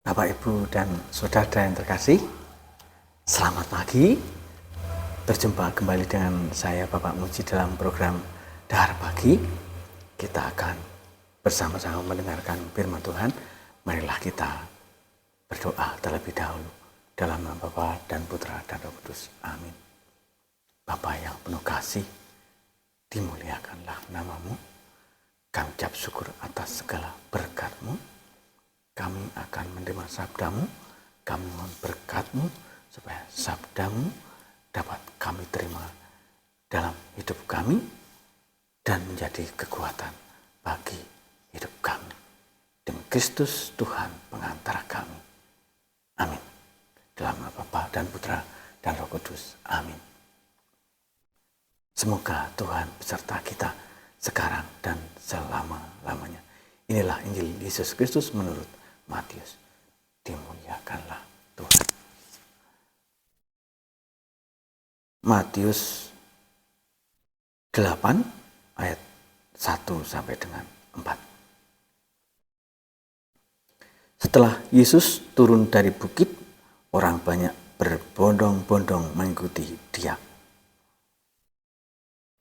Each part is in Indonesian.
Bapak, Ibu, dan Saudara yang terkasih, selamat pagi. Berjumpa kembali dengan saya Bapak Muji dalam program Dahar Pagi. Kita akan bersama-sama mendengarkan firman Tuhan. Marilah kita berdoa terlebih dahulu. Dalam nama Bapa dan Putra dan Roh Kudus. Amin. Bapa yang penuh kasih, dimuliakanlah namamu. Kami ucap syukur atas segala berkat-Mu. Kami akan menerima sabdamu, kami mohon berkat-Mu supaya sabdamu dapat kami terima dalam hidup kami dan menjadi kekuatan bagi hidup kami. Demi Kristus Tuhan pengantara kami. Amin. Dalam nama Bapa dan Putra dan Roh Kudus. Amin. Semoga Tuhan beserta kita sekarang dan selama-lamanya. Inilah Injil Yesus Kristus menurut Matius. Dimuliakanlah Tuhan. Matius 8 ayat 1 sampai dengan 4. Setelah Yesus turun dari bukit, orang banyak berbondong-bondong mengikuti Dia.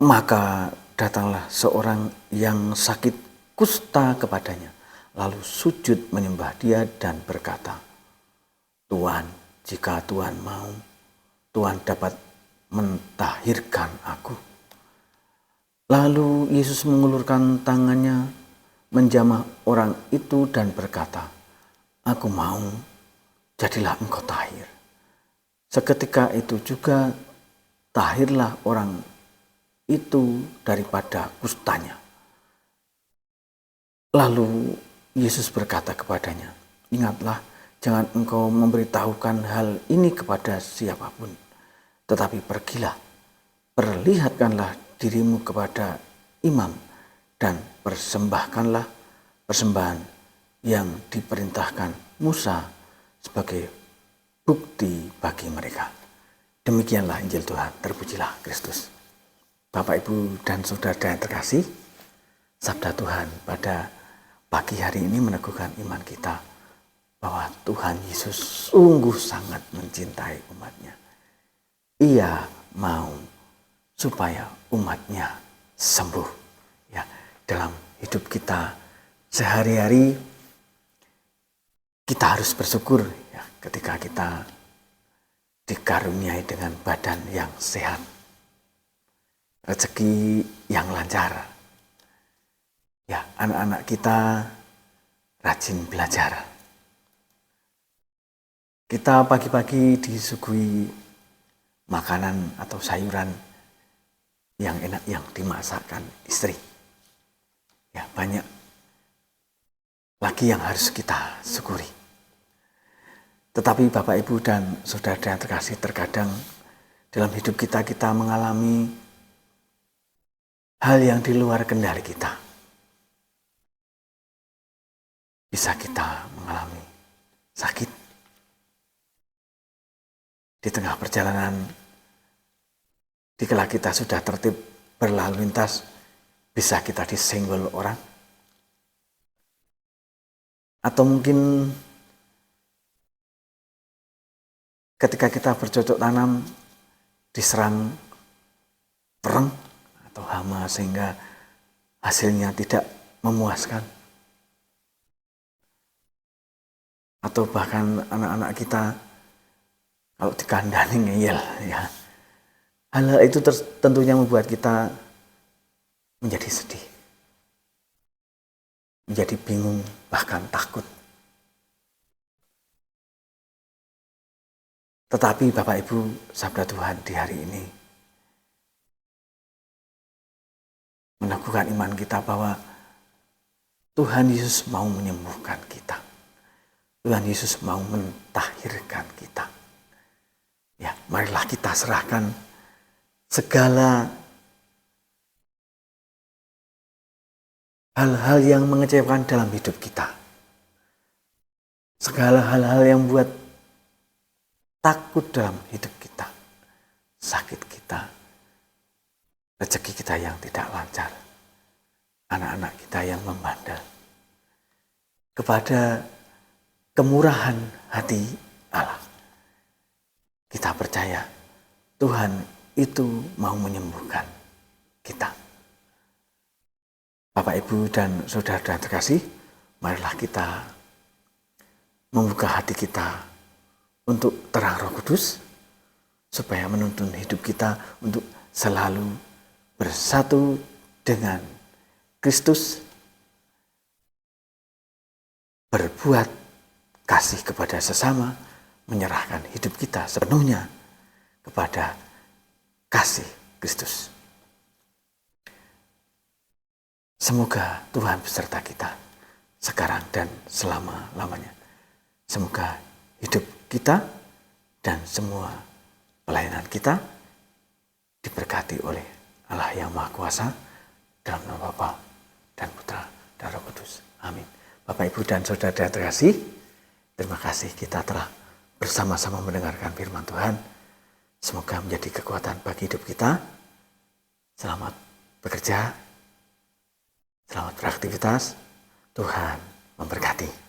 Maka datanglah seorang yang sakit kusta kepadanya, lalu sujud menyembah Dia dan berkata, "Tuhan, jika Tuhan mau, Tuhan dapat mentahirkan aku." Lalu Yesus mengulurkan tangannya, menjamah orang itu dan berkata, "Aku mau, jadilah engkau tahir." Seketika itu juga tahirlah orang itu daripada kustanya. Lalu Yesus berkata kepadanya, "Ingatlah, jangan engkau memberitahukan hal ini kepada siapapun. Tetapi pergilah, perlihatkanlah dirimu kepada imam dan persembahkanlah persembahan yang diperintahkan Musa sebagai bukti bagi mereka." Demikianlah Injil Tuhan. Terpujilah Kristus. Bapak, Ibu, dan Saudara yang terkasih, sabda Tuhan pada pagi hari ini meneguhkan iman kita bahwa Tuhan Yesus sungguh sangat mencintai umatnya. Ia mau supaya umatnya sembuh. Ya, dalam hidup kita sehari-hari kita harus bersyukur ya, ketika kita dikaruniai dengan badan yang sehat, rezeki yang lancar. Ya, anak-anak kita rajin belajar. Kita pagi-pagi disuguhi makanan atau sayuran yang enak yang dimasakkan istri. Ya, banyak lagi yang harus kita syukuri. Tetapi Bapak, Ibu, dan Saudara yang terkasih, terkadang dalam hidup kita mengalami hal yang di luar kendali kita. Bisa kita mengalami sakit di tengah perjalanan, dikala kita sudah tertib berlalu lintas, bisa kita disenggol orang, atau mungkin ketika kita bercocok tanam diserang perang atau hama sehingga hasilnya tidak memuaskan. Atau bahkan anak-anak kita kalau dikandani ngeyel ya. Hal itu tentunya membuat kita menjadi sedih, menjadi bingung, bahkan takut. Tetapi Bapak, Ibu, sabda Tuhan di hari ini meneguhkan iman kita bahwa Tuhan Yesus mau menyembuhkan kita. Tuhan Yesus mau mentahirkan kita. Ya, marilah kita serahkan segala hal-hal yang mengecewakan dalam hidup kita. Segala hal-hal yang buat takut dalam hidup kita. Sakit kita, rezeki kita yang tidak lancar, anak-anak kita yang membandel. Kepada kemurahan hati Allah. Kita percaya Tuhan itu mau menyembuhkan kita. Bapak, Ibu, dan saudara terkasih, marilah kita membuka hati kita untuk terang Roh Kudus, supaya menuntun hidup kita untuk selalu bersatu dengan Kristus, berbuat kasih kepada sesama, menyerahkan hidup kita sepenuhnya kepada kasih Kristus. Semoga Tuhan beserta kita sekarang dan selama-lamanya. Semoga hidup kita dan semua pelayanan kita diberkati oleh Allah yang Maha Kuasa, dalam nama Bapa dan Putra dan Roh Kudus. Amin. Bapak, Ibu, dan saudara terkasih, terima kasih kita telah bersama-sama mendengarkan firman Tuhan. Semoga menjadi kekuatan bagi hidup kita. Selamat bekerja, selamat beraktivitas. Tuhan memberkati.